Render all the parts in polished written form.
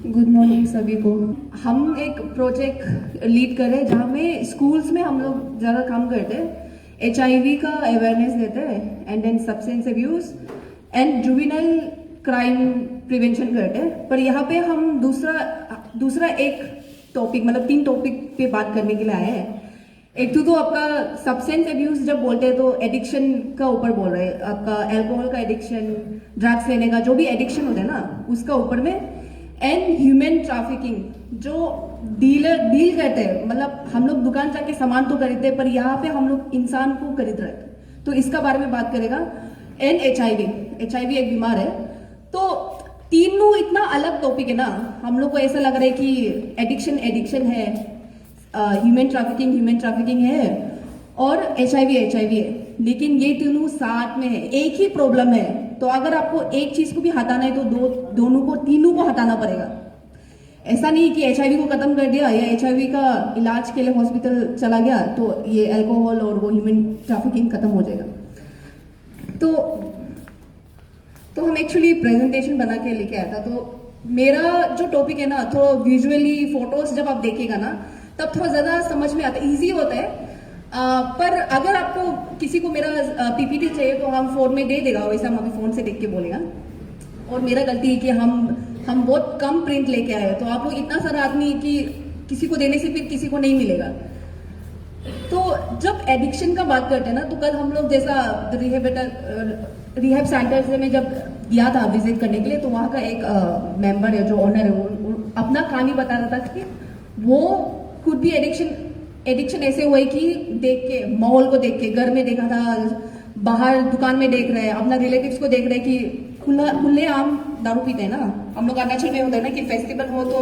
Good morning सभी को। हम एक प्रोजेक्ट लीड कर रहे हैं जहाँ में स्कूल्स में हम लोग ज़्यादा काम करते हैं, HIV का अवेयरनेस देते हैं and then substance abuse and juvenile crime prevention करते हैं। पर यहाँ पे हम दूसरा एक टॉपिक मतलब 3 टॉपिक पे बात करने के लिए आए हैं। एक तो आपका सब्सटेंस अब्यूज जब बोलते हैं तो एडिक्शन का ऊपर बोल रहे हैं, आपका अल्कोहल का एडिक्शन, ड्रग्स लेने का जो भी एडिक्शन होता है ना उसका ऊपर में, एंड ह्यूमन ट्रैफिकिंग जो डील करते हैं, मतलब हम लोग दुकान जाके सामान तो खरीदते हैं पर यहाँ पे हम लोग इंसान को खरीद रहे हैं, तो इसका बारे में बात करेगा। एंड HIV एक बीमार है। तो तीनों इतना अलग टॉपिक है ना, हम लोग को ऐसा लग रहा है कि एडिक्शन है, ह्यूमन ट्रैफिकिंग है और HIV है, लेकिन ये तीनों साथ में है, एक ही प्रॉब्लम है। तो अगर आपको एक चीज को भी हटाना है तो तीनों को हटाना पड़ेगा। ऐसा नहीं कि HIV को खत्म कर दिया या HIV का इलाज के लिए हॉस्पिटल चला गया तो ये अल्कोहल और वो ह्यूमन ट्रैफिकिंग खत्म हो जाएगा। तो हम एक्चुअली प्रेजेंटेशन बना के लेके आया था। तो मेरा जो टॉपिक है ना, थोड़ा विजुअली फोटोज जब आप देखेगा ना तब थोड़ा ज्यादा समझ में आता है, ईजी होता है। पर अगर आपको किसी को मेरा PPT चाहिए तो हम फोन में दे देगा, वैसा हम अभी फोन से देख के बोलेगा। और मेरा गलती है कि हम बहुत कम प्रिंट लेके आए, तो आप लोग इतना सारा आदमी कि किसी को देने से फिर किसी को नहीं मिलेगा। तो जब एडिक्शन का बात करते हैं ना, तो कल हम लोग जैसा रिहैब सेंटर्स में जब गया था विजिट करने के लिए, तो वहाँ का एक मेंबर है जो ओनर है, वो अपना कहानी बता रहा था कि वो खुद भी एडिक्शन ऐसे हुआ कि देख के, माहौल को देख के, घर में देखा था, बाहर दुकान में देख रहे हैं, अपना रिलेटिव्स को देख रहे हैं कि खुले आम दारू पीते हैं ना। हम लोग अरुणाचल में होता है ना कि फेस्टिवल हो तो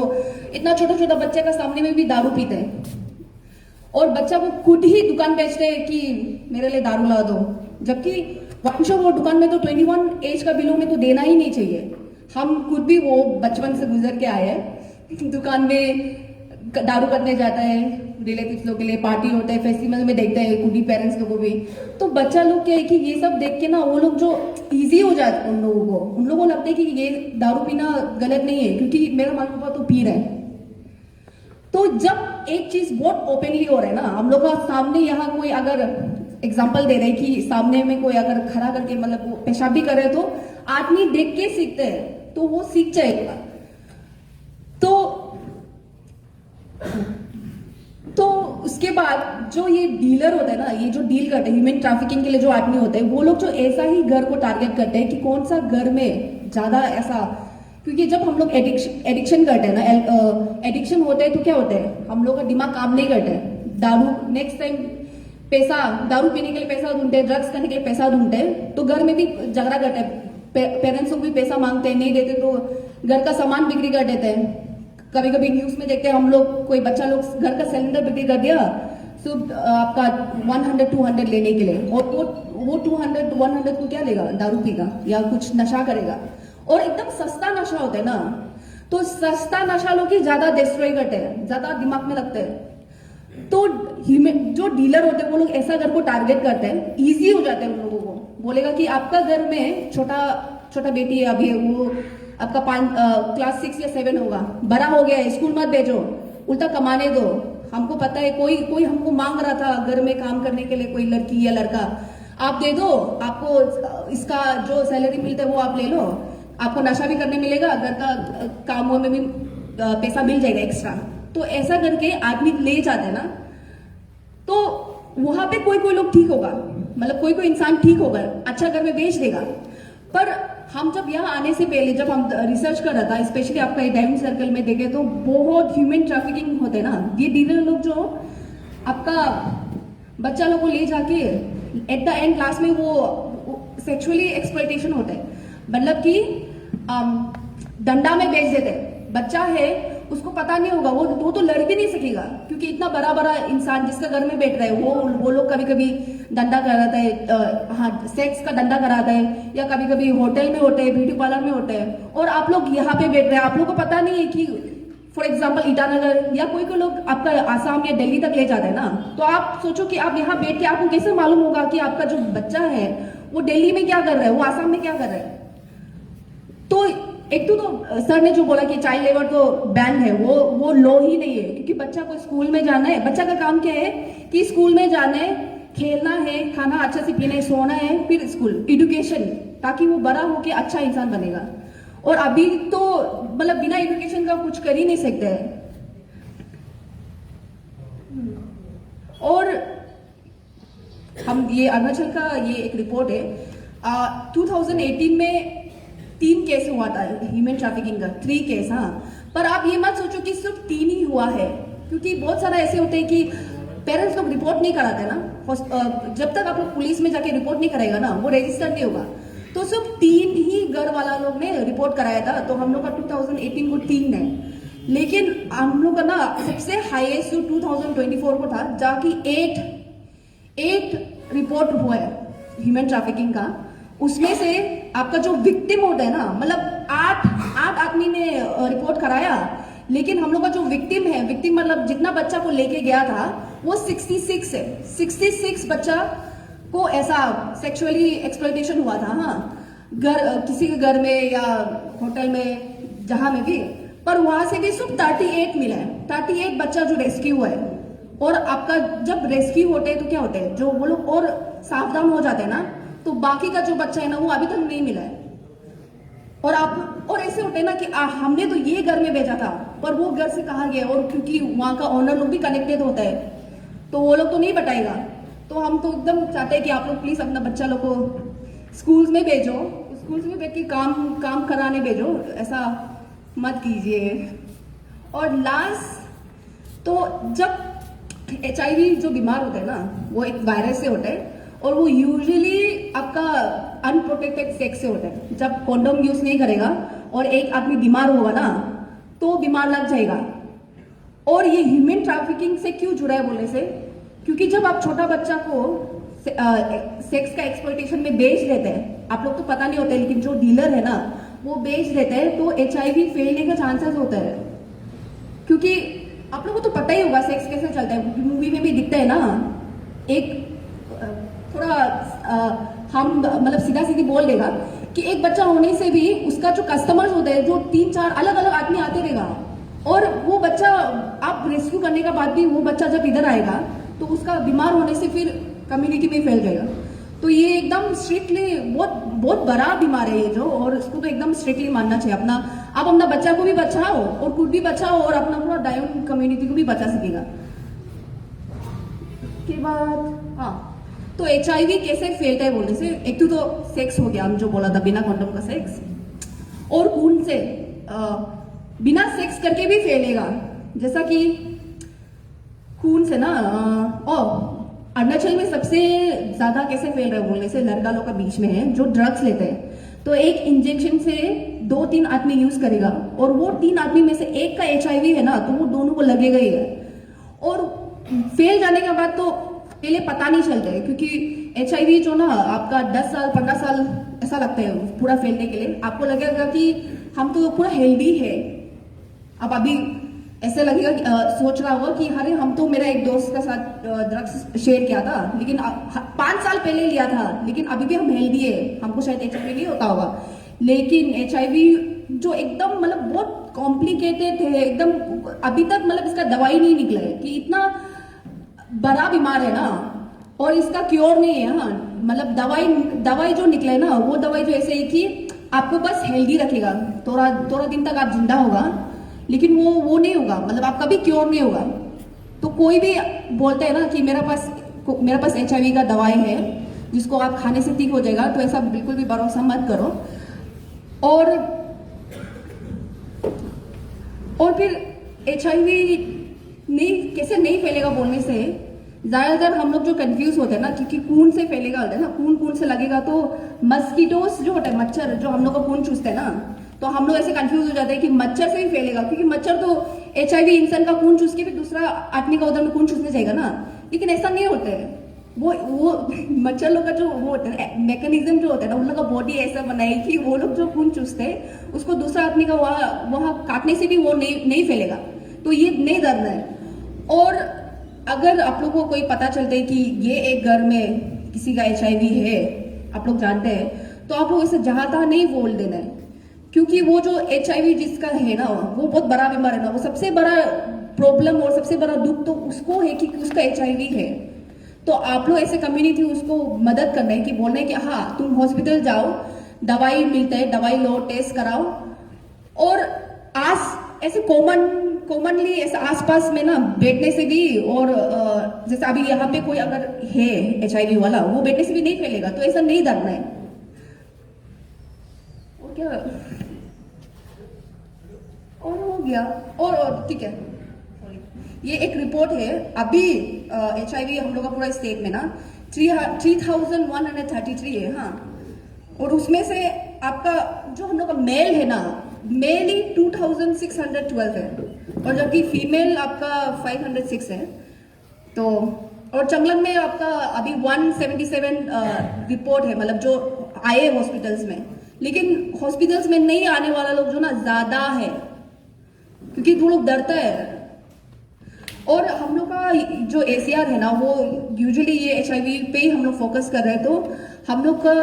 इतना छोटा बच्चे का सामने में भी दारू पीते हैं, और बच्चा को खुद ही दुकान बेचते हैं कि मेरे लिए दारू ला दो, जबकि वंशो वो दुकान में तो 21 एज का बिलो में तो देना ही नहीं चाहिए। हम खुद भी वो बचपन से गुजर के आए हैं, दुकान में दारू करने जाता है, रिलेटिव्स लोग के लिए पार्टी होता है, फेस्टिवल में देखते हैं खुद ही पेरेंट्स लोगों को भी। तो बच्चा लोग क्या है कि ये सब देख के ना वो लोग जो इजी हो जाता है, उन लोगों को लगता है कि ये दारू पीना गलत नहीं है क्योंकि मेरा माँ पापा तो पी रहे हैं। तो जब एक चीज बहुत ओपनली हो रहा है ना, हम लोग का सामने यहाँ कोई अगर एग्जाम्पल दे रहे हैं कि सामने में कोई अगर खड़ा करके मतलब वो पेशाब भी कर रहे तो आदमी देख के सीखते हैं, तो वो सीख जाएगा। तो उसके बाद जो ये डीलर होता है ना, ये जो डील करते हैं ह्यूमन ट्रैफिकिंग के लिए जो आदमी होते हैं, वो लोग जो ऐसा ही घर को टारगेट करते हैं कि कौन सा घर में ज्यादा ऐसा, क्योंकि जब हम लोग एडिक्शन करते हैं ना, एडिक्शन होते हैं तो क्या होता है, हम लोग का दिमाग काम नहीं करता है। दारू नेक्स्ट टाइम पैसा, दारू पीने के लिए पैसा ढूंढते हैं, ड्रग्स करने के लिए पैसा ढूंढते हैं, तो घर में भी झगड़ा करते हैं, पेरेंट्स को भी पैसा मांगते हैं, नहीं देते तो घर का सामान बिक्री कर देते हैं। कभी कभी न्यूज में देखते हैं हम लोग, कोई बच्चा लोग घर का सिलेंडर बिक्री कर दिया तो आपका 100-200 लेने के लिए, और वो 200-100 को क्या लेगा, दारू पीगा या कुछ नशा करेगा, और एकदम सस्ता नशा होता है ना, तो सस्ता नशा लोग ही ज्यादा डिस्ट्रॉय करते हैं, ज्यादा दिमाग में लगते हैं। तो जो डीलर होते हैं वो लोग ऐसा घर को टारगेट करते हैं, इजी हो जाते हैं उन लोगों को, बोलेगा कि आपका घर में छोटा बेटी है, अभी वो आपका क्लास 6 या 7 होगा, बड़ा हो गया है, स्कूल मत भेजो, उल्टा कमाने दो। हमको पता है कोई हमको मांग रहा था घर में काम करने के लिए, कोई लड़की या लड़का, आप दे दो, आपको इसका जो सैलरी मिलता है वो आप ले लो, आपको नशा भी करने मिलेगा, घर का कामों में भी पैसा मिल जाएगा एक्स्ट्रा। तो ऐसा करके आदमी ले जाते हैं ना, तो वहां पे कोई लोग ठीक होगा, मतलब कोई इंसान ठीक होगा, अच्छा घर में बेच देगा। पर हम जब यहाँ आने से पहले जब हम रिसर्च कर रहा था, स्पेशली आपका डायमंड सर्कल में देखे तो बहुत ह्यूमन ट्रैफिकिंग होते हैं ना, ये डीलर लोग जो आपका बच्चा लोग को ले जाके एट द एंड क्लास में वो सेक्सुअली एक्सप्लॉयटेशन होता है, मतलब कि डंडा में बेच देते हैं। बच्चा है उसको पता नहीं होगा, वो तो लड़ भी नहीं सकेगा क्योंकि इतना बड़ा इंसान जिसका घर में बैठ रहा है वो लोग कभी धंधा कराता है, हाँ सेक्स का धंधा कराता है, या कभी होटल में होते हैं, ब्यूटी पार्लर में होते हैं, और आप लोग यहाँ पे बैठ रहे हैं, आप लोग को पता नहीं है कि फॉर एग्जाम्पल ईटानगर या कोई लोग आपका आसाम या दिल्ली तक ले जाते हैं ना, तो आप सोचो कि आप यहाँ बैठ के आपको कैसे मालूम होगा कि आपका जो बच्चा है वो दिल्ली में क्या कर रहा है, वो आसाम में क्या कर रहा है। तो एक तो सर ने जो बोला कि चाइल्ड लेबर तो बैन है, वो लॉ ही नहीं है, क्योंकि बच्चा को स्कूल में जाना है। बच्चा का काम क्या है कि स्कूल में जाना है, खेलना है, खाना अच्छा से पीना है, सोना है, फिर स्कूल एजुकेशन, ताकि वो बड़ा होके अच्छा इंसान बनेगा। और अभी तो मतलब बिना एजुकेशन का कुछ कर ही नहीं सकते हैं। और हम ये अरुणाचल का ये एक रिपोर्ट है, 2018 में 3 केस हुआ था ह्यूमन ट्रैफिकिंग का, 3 केस। हाँ, पर आप ये मत सोचो कि सिर्फ 3 ही हुआ है, क्योंकि बहुत सारा ऐसे होते हैं कि पेरेंट्स लोग रिपोर्ट नहीं कराते ना। जब तक आप लोग पुलिस में जाके रिपोर्ट नहीं कराएगा ना, वो रजिस्टर नहीं होगा। तो सिर्फ 3 ही घर वाला लोग ने रिपोर्ट कराया था। तो हम लोग का 2018 को 3 है, लेकिन हम लोग का ना सबसे हाईएस्ट 2024 को था, जाके 8 रिपोर्ट हुआ है ह्यूमन ट्रैफिकिंग का। उसमें से आपका जो विक्टिम होता है ना, मतलब 8 आदमी ने रिपोर्ट कराया, लेकिन हम लोग का जो विक्टिम है, विक्टिम मतलब जितना बच्चा को लेके गया था वो 66 है। 66 बच्चा को ऐसा सेक्सुअली एक्सप्लॉयटेशन हुआ था। हाँ, किसी के घर में या होटल में, जहां में भी, पर वहां से भी सिर्फ 38 मिला है। 38 बच्चा जो रेस्क्यू हुआ है। और आपका जब रेस्क्यू होते हैं तो क्या होते हैं, जो वो लोग और सावधान हो जाते हैं ना, तो बाकी का जो बच्चा है ना वो अभी तक नहीं मिला है। और ऐसे होते हैं ना कि हमने तो ये घर में भेजा था, पर वो घर से कहा गया, और क्योंकि वहां का ओनर लोग भी कनेक्टेड होता है, तो वो लोग तो नहीं बताएगा। तो हम तो एकदम चाहते हैं कि आप लोग प्लीज अपना बच्चा लोग को स्कूल्स में भेजो, स्कूल्स में भेज के काम कराने भेजो, ऐसा मत कीजिए। और लास्ट तो जब HIV जो बीमार होता है ना, वो एक वायरस से होता है, और वो यूजुअली आपका अनप्रोटेक्टेड सेक्स से होता है। जब कॉन्डोम यूज नहीं करेगा और एक आदमी बीमार होगा ना, तो बीमार लग जाएगा। और ये ह्यूमन ट्रैफिकिंग से क्यों जुड़ा है बोलने से, क्योंकि जब आप छोटा बच्चा को सेक्स का एक्सप्लॉयटेशन में बेच देते हैं, आप लोग तो पता नहीं होता है, लेकिन जो डीलर है ना वो बेच देते हैं, तो HIV फैलने का चांसेस होता है। क्योंकि आप लोगों को तो पता ही होगा सेक्स कैसे चलता है, मूवी में भी दिखता है ना। एक थोड़ा हम मतलब सीधा सीधी बोल देगा कि एक बच्चा होने से भी उसका जो कस्टमर्स होते हैं, जो 3-4 अलग अलग आदमी आते रहेगा, और वो बच्चा आप रेस्क्यू करने के बाद भी वो बच्चा जब इधर आएगा तो उसका बीमार होने से फिर कम्युनिटी में फैल जाएगा। तो ये एकदम स्ट्रिक्टली बहुत बड़ा बीमार है ये जो, और इसको तो एकदम स्ट्रिक्टली मानना चाहिए। आप अपना बच्चा को भी बचाओ और खुद भी बचाओ, और अपना पूरा डायन कम्युनिटी को भी बचा सकेगा। के बाद हाँ, तो HIV कैसे फैलता है बोलने से, एक तो सेक्स हो गया, हम जो बोला था बिना कंडोम का सेक्स, और खून से बिना सेक्स करके भी फैलेगा। जैसा कि खून से ना, अरुणाचल में सबसे ज्यादा कैसे फैल रहा है बोलने से, लड़का लोग का बीच में है जो ड्रग्स लेते हैं। तो एक इंजेक्शन से 2-3 आदमी यूज करेगा, और वो 3 आदमी में से एक का HIV है ना, तो वो दोनों को लगेगा ही है। और फेल जाने के बाद तो पहले पता नहीं चलता है, क्योंकि HIV जो ना आपका 10 साल 15 साल ऐसा लगता है पूरा फैलने के लिए। आपको लगेगा कि हम तो पूरा हेल्दी है। अब अभी ऐसे लगेगा, सोच रहा होगा कि अरे हम तो, मेरा एक दोस्त के साथ ड्रग्स शेयर किया था, लेकिन 5 साल पहले लिया था, लेकिन अभी भी हम हेल्दी है, हमको शायद HIV नहीं होता होगा। लेकिन HIV जो एकदम मतलब बहुत कॉम्प्लिकेटेड है एकदम, अभी तक मतलब इसका दवाई नहीं निकला है, कि इतना बड़ा बीमार है ना, और इसका क्योर नहीं है। हाँ, मतलब दवाई जो निकला है ना, वो दवाई जो ऐसे है कि आपको बस हेल्दी रखेगा, थोड़ा दिन तक आप जिंदा होगा, लेकिन वो नहीं होगा, मतलब आपका भी क्योर नहीं होगा। तो कोई भी बोलता है ना कि मेरा पास HIV का दवाई है जिसको आप खाने से ठीक हो जाएगा, तो ऐसा बिल्कुल भी भरोसा मत करो। और फिर HIV कैसे नहीं फैलेगा बोलने से, ज्यादातर हम लोग जो कंफ्यूज होते हैं ना, क्योंकि खून से फैलेगा होता है ना, खून से लगेगा, तो मस्कीटोस जो होता है, मच्छर जो हम लोग का खून चूसते हैं ना, तो हम लोग ऐसे कंफ्यूज हो जाते हैं कि मच्छर से ही फैलेगा, क्योंकि मच्छर तो HIV इंसान का खून चूस के भी दूसरा आदमी का उधर में खून चूसने जाएगा ना, लेकिन ऐसा नहीं होता है। वो मच्छर लोग का जो वो होता है मैकेनिज्म जो होता है ना, उन लोग का बॉडी ऐसा बनाई कि वो लोग जो खून चूसते हैं उसको दूसरा आदमी का वहां काटने से भी वो नहीं फैलेगा। तो ये नहीं डरना है। और अगर आप लोग को कोई पता चलता है कि ये एक घर में किसी का HIV है, आप लोग जानते हैं, तो आप लोग इसे जहां तहां नहीं बोल देना है, क्योंकि वो जो HIV जिसका है ना, वो बहुत बड़ा बीमार है ना, वो सबसे बड़ा प्रॉब्लम और सबसे बड़ा दुख तो उसको है कि उसका HIV है। तो आप लोग ऐसे कम्युनिटी उसको मदद करना है कि बोलना है कि हाँ तुम हॉस्पिटल जाओ, दवाई मिलता है, दवाई लो, टेस्ट कराओ, और ऐसे कॉमनली ऐसे आसपास में ना बैठने से भी, और जैसे अभी यहाँ पे कोई अगर है HIV वाला, वो बैठने से भी नहीं फैलेगा, तो ऐसा नहीं डरना है। और क्या, और हो गया, और ठीक है, ये एक रिपोर्ट है अभी HIV हम लोग का पूरा स्टेट में ना 3133 है, हाँ, और उसमें से आपका जो हम लोग का मेल है ना, मेल ही 2612 है, और जबकि फीमेल आपका 506 है। तो और चंगलन में आपका अभी 177 रिपोर्ट है, मतलब जो आए हॉस्पिटल्स में, लेकिन हॉस्पिटल्स में नहीं आने वाला लोग जो ना ज्यादा है, क्योंकि वो लोग डरता है। और हम लोग का जो ACR है ना, वो यूजुअली ये HIV पे ही हम लोग फोकस कर रहे हैं। तो हम लोग का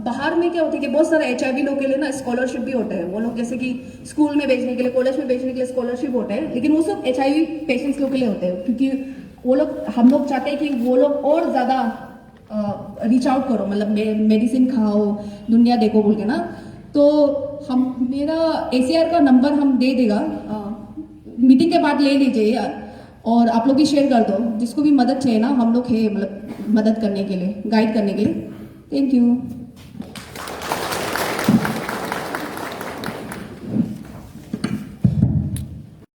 बाहर में क्या होता है कि बहुत सारे HIV लोग के लिए ना स्कॉलरशिप भी होता है, वो लोग जैसे कि स्कूल में भेजने के लिए, कॉलेज में भेजने के लिए स्कॉलरशिप होता है, लेकिन वो सब HIV पेशेंट्स लोग के लिए होते हैं, क्योंकि वो लोग, हम लोग चाहते हैं कि वो लोग और ज्यादा रीच आउट करो, मतलब मेडिसिन खाओ, दुनिया देखो बोल के ना। तो हम, मेरा ACR का नंबर हम दे देगा, मीटिंग के बाद ले लीजिए यार, और आप लोग भी शेयर कर दो, जिसको भी मदद चाहिए ना, हम लोग है मतलब मदद करने के लिए, गाइड करने के लिए। Thank you.